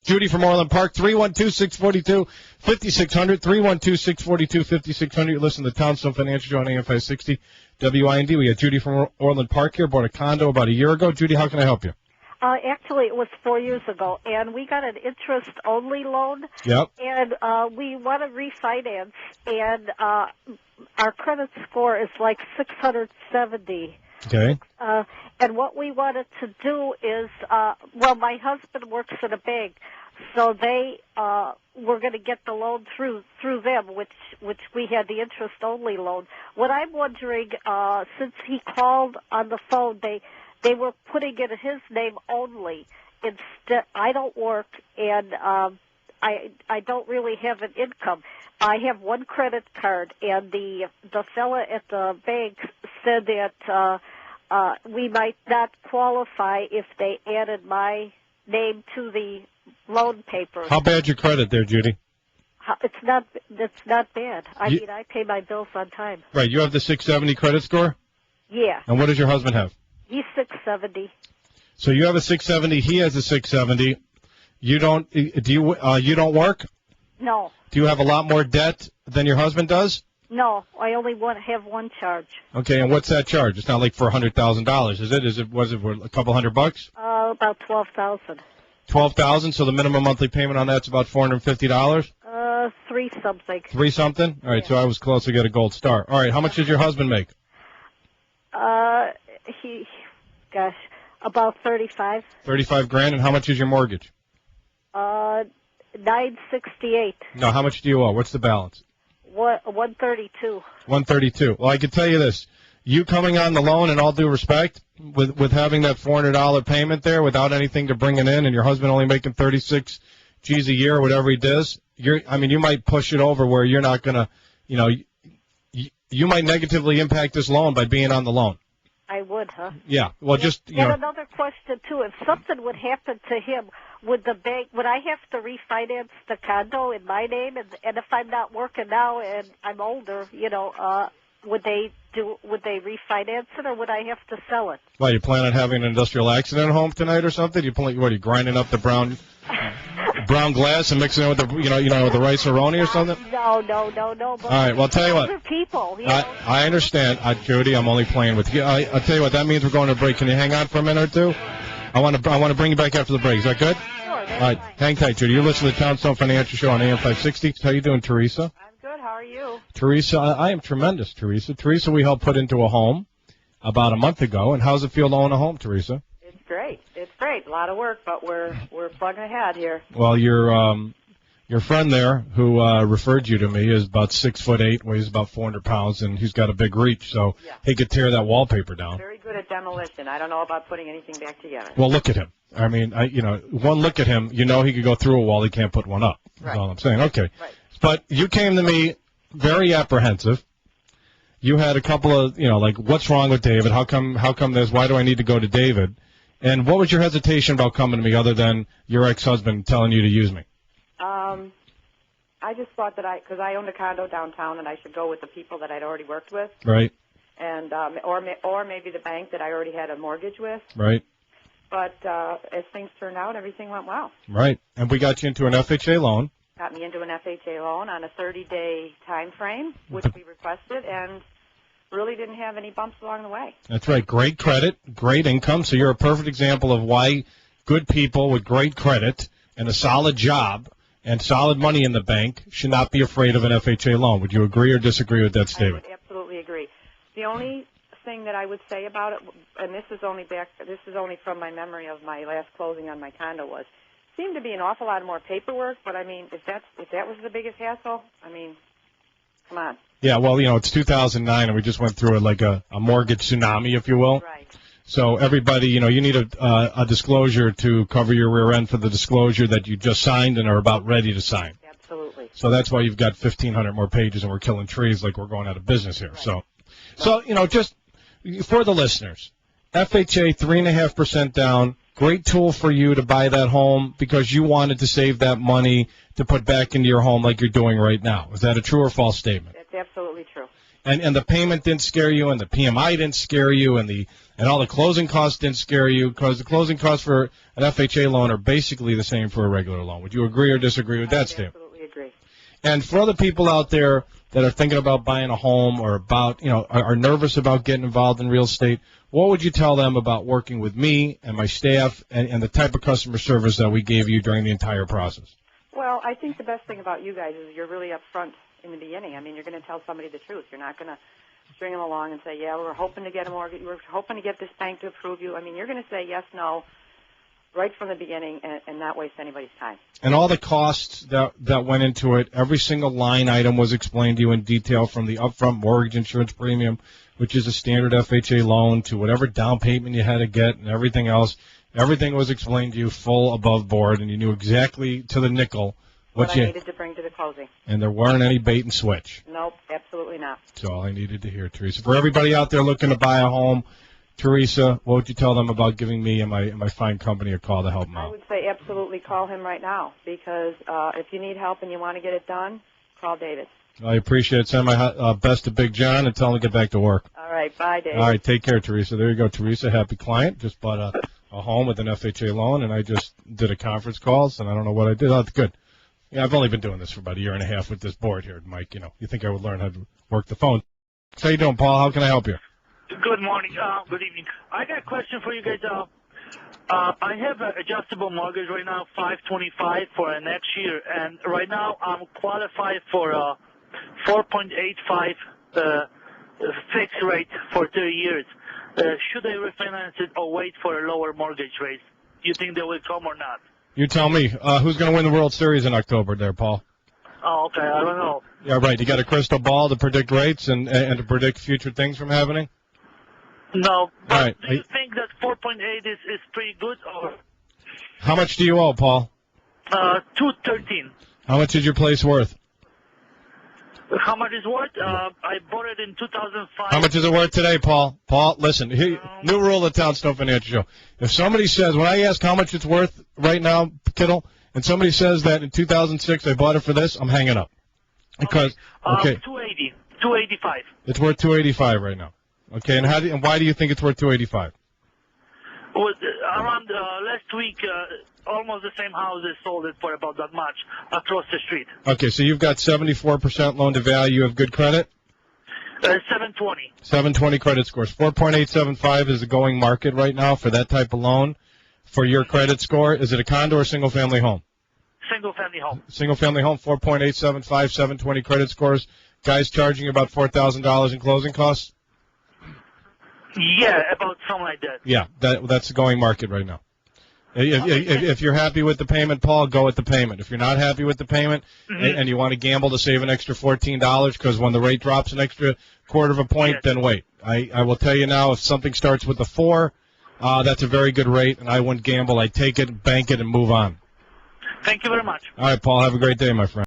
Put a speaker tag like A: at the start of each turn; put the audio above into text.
A: Judy from Orland Park, 312-642-5600, 312-642-5600. You listen to the Townstone Financial Show on AM 560 WIND. We had Judy from Orland Park here, bought a condo about a year ago. Judy, how can I help you?
B: Actually, it was 4 years ago, and we got an interest-only loan.
A: Yep.
B: And we want to refinance, and our credit score is like 670.
A: Okay.
B: And what we wanted to do is, my husband works at a bank, so they were going to get the loan through them, which we had the interest-only loan. What I'm wondering, since he called on the phone, they were putting it in his name only. Instead, I don't work, and I don't really have an income. I have one credit card, and the fella at the bank said that we might not qualify if they added my name to the loan papers.
A: How bad your credit there, Judy?
B: It's not bad. I mean, I pay my bills on time.
A: Right. You have the 670 credit score?
B: Yeah.
A: And what does your husband have?
B: He's 670.
A: So you have a 670. He has a 670. You don't. You don't work?
B: No.
A: Do you have a lot more debt than your husband does?
B: No, I only have one charge.
A: Okay, and what's that charge? It's not like for $100,000, is it? Was it for a couple $100?
B: About $12,000.
A: $12,000. So the minimum monthly payment on that's about $450.
B: Three something.
A: Three something. All right.
B: Yeah.
A: So I was close to get a gold star. All right. How much does your husband make?
B: About 35.
A: 35 grand. And how much is your mortgage?
B: $968.
A: No. How much do you owe? What's the balance?
B: $132.
A: 132. Well, I can tell you this. You coming on the loan, in all due respect, with having that $400 payment there without anything to bring it in, and your husband only making 36 G's a year or whatever he does, you might push it over where you're not going to, you might negatively impact this loan by being on the loan.
B: I would, huh?
A: Yeah. Well,
B: another question, too. If something would happen to him, would I have to refinance the condo in my name? And if I'm not working now and I'm older, would they refinance it, or would I have to sell it?
A: Well, you plan on having an industrial accident at home tonight or something? Are you grinding up the brown glass and mixing it with the with the rice-a-roni or something?
B: No.
A: All right, well, I'll tell you what.
B: Other people,
A: I understand, Judy. I'm only playing with you. I'll tell you what. That means we're going to break. Can you hang on for a minute or two? I want to bring you back after the break. Is that good?
B: Sure.
A: All right, hang tight, Judy. You're listening to the Townstone Financial Show on AM 560. How you doing, Teresa?
C: Good. How are you?
A: Teresa, I am tremendous, Teresa. Teresa, we helped put into a home about a month ago. And how's it feel to own a home, Teresa?
C: It's great. It's great. A lot of work, but we're plugging ahead here.
A: Well, your friend there who referred you to me is about 6'8", weighs about 400 pounds, and he's got a big reach, so he could tear that wallpaper down.
C: Very good at demolition. I don't know about putting anything back together.
A: Well, look at him. I mean, one look at him, he could go through a wall. He can't put one up. That's
C: right.
A: all I'm saying. Okay.
C: Right.
A: But you came to me very apprehensive. You had a couple of, like, what's wrong with David? How come this? Why do I need to go to David? And what was your hesitation about coming to me other than your ex-husband telling you to use me?
C: I just thought that because I owned a condo downtown and I should go with the people that I'd already worked with.
A: Right.
C: And or maybe the bank that I already had a mortgage with.
A: Right.
C: But as things turned out, everything went well.
A: Right. And we got you into an FHA loan.
C: Got me into an FHA loan on a 30-day time frame, which we requested, and really didn't have any bumps along the way.
A: That's right. Great credit, great income. So you're a perfect example of why good people with great credit and a solid job and solid money in the bank should not be afraid of an FHA loan. Would you agree or disagree with that statement?
C: I would absolutely agree. The only thing that I would say about it, and this is only from my memory of my last closing on my condo, seemed to be an awful lot more paperwork. But I mean, if that was the biggest hassle, I mean, come on.
A: Yeah, well, it's 2009, and we just went through like a mortgage tsunami, if you will.
C: Right.
A: So everybody, you need a disclosure to cover your rear end for the disclosure that you just signed and are about ready to sign.
C: Absolutely.
A: So that's why you've got 1,500 more pages, and we're killing trees like we're going out of business here.
C: Right.
A: So just for the listeners, FHA 3.5% down. Great tool for you to buy that home because you wanted to save that money to put back into your home like you're doing right now. Is that a true or false statement?
C: That's absolutely true.
A: And the payment didn't scare you, and the PMI didn't scare you, and the and all the closing costs didn't scare you because the closing costs for an FHA loan are basically the same for a regular loan. Would you agree or disagree with that statement?
C: I absolutely agree.
A: And for other people out there that are thinking about buying a home or about, are nervous about getting involved in real estate, what would you tell them about working with me and my staff and the type of customer service that we gave you during the entire process?
C: Well, I think the best thing about you guys is you're really upfront in the beginning. I mean, you're going to tell somebody the truth. You're not going to string them along and say, yeah, we're hoping to get a mortgage, we're hoping to get this bank to approve you. I mean, you're going to say yes, no, right from the beginning and not waste anybody's time.
A: And all the costs that went into it, every single line item was explained to you in detail, from the upfront mortgage insurance premium, which is a standard FHA loan, to whatever down payment you had to get and everything else. Everything was explained to you full above board, and you knew exactly to the nickel what
C: I needed to bring to the closing.
A: And there weren't any bait and switch.
C: Nope, absolutely not.
A: That's all I needed to hear, Teresa. For everybody out there looking to buy a home, Teresa, what would you tell them about giving me and my fine company a call to help them out?
C: I would say absolutely call him right now, because if you need help and you want to get it done, call David.
A: I appreciate it. Send my best to Big John and tell him to get back to work.
C: All right, bye, David.
A: All right, take care, Teresa. There you go, Teresa. Happy client. Just bought a home with an FHA loan, and I just did a conference call, and I don't know what I did. Oh, that's good. Yeah, I've only been doing this for about a year and a half with this board here, Mike. You think I would learn how to work the phone. How you doing, Paul? How can I help you?
D: Good morning. Good evening. I got a question for you guys. I have an adjustable mortgage right now, $525 for next year, and right now I'm qualified for 4.85 fixed rate for 30 years. Should I refinance it or wait for a lower mortgage rate? Do you think they will come or not?
A: You tell me. Who's going to win the World Series in October there, Paul?
D: Oh, okay. I don't know.
A: Yeah, right. You got a crystal ball to predict rates and to predict future things from happening?
D: No. But
A: right.
D: Do you think that 4.8 is pretty good? Or
A: How much do you owe, Paul?
D: $213.
A: How much is your place worth?
D: How much is worth? I bought it in 2005.
A: How much is it worth today, Paul? Paul, listen, new rule of Townstone Financial Show. If somebody says, when I ask how much it's worth right now, Kittle, and somebody says that in 2006 I bought it for this, I'm hanging up. Because, okay.
D: 285.
A: It's worth 285 right now. Okay, and why do you think it's worth 285?
D: Well, around last week, almost the same houses sold it for about that much across the street.
A: Okay, so you've got 74% loan to value. You have good credit?
D: 720.
A: 720 credit scores. 4.875 is the going market right now for that type of loan. For your credit score, is it a condo or single-family home?
D: Single-family home.
A: Single-family home, 4.875, 720 credit scores. Guys charging you about $4,000 in closing costs?
D: Yeah, about something like that.
A: Yeah, that's the going market right now. If you're happy with the payment, Paul, go with the payment. If you're not happy with the payment and you want to gamble to save an extra $14 because when the rate drops an extra quarter of a point, then wait. I will tell you now, if something starts with a 4, that's a very good rate, and I wouldn't gamble. I'd take it, bank it, and move on.
D: Thank you very much.
A: All right, Paul, have a great day, my friend.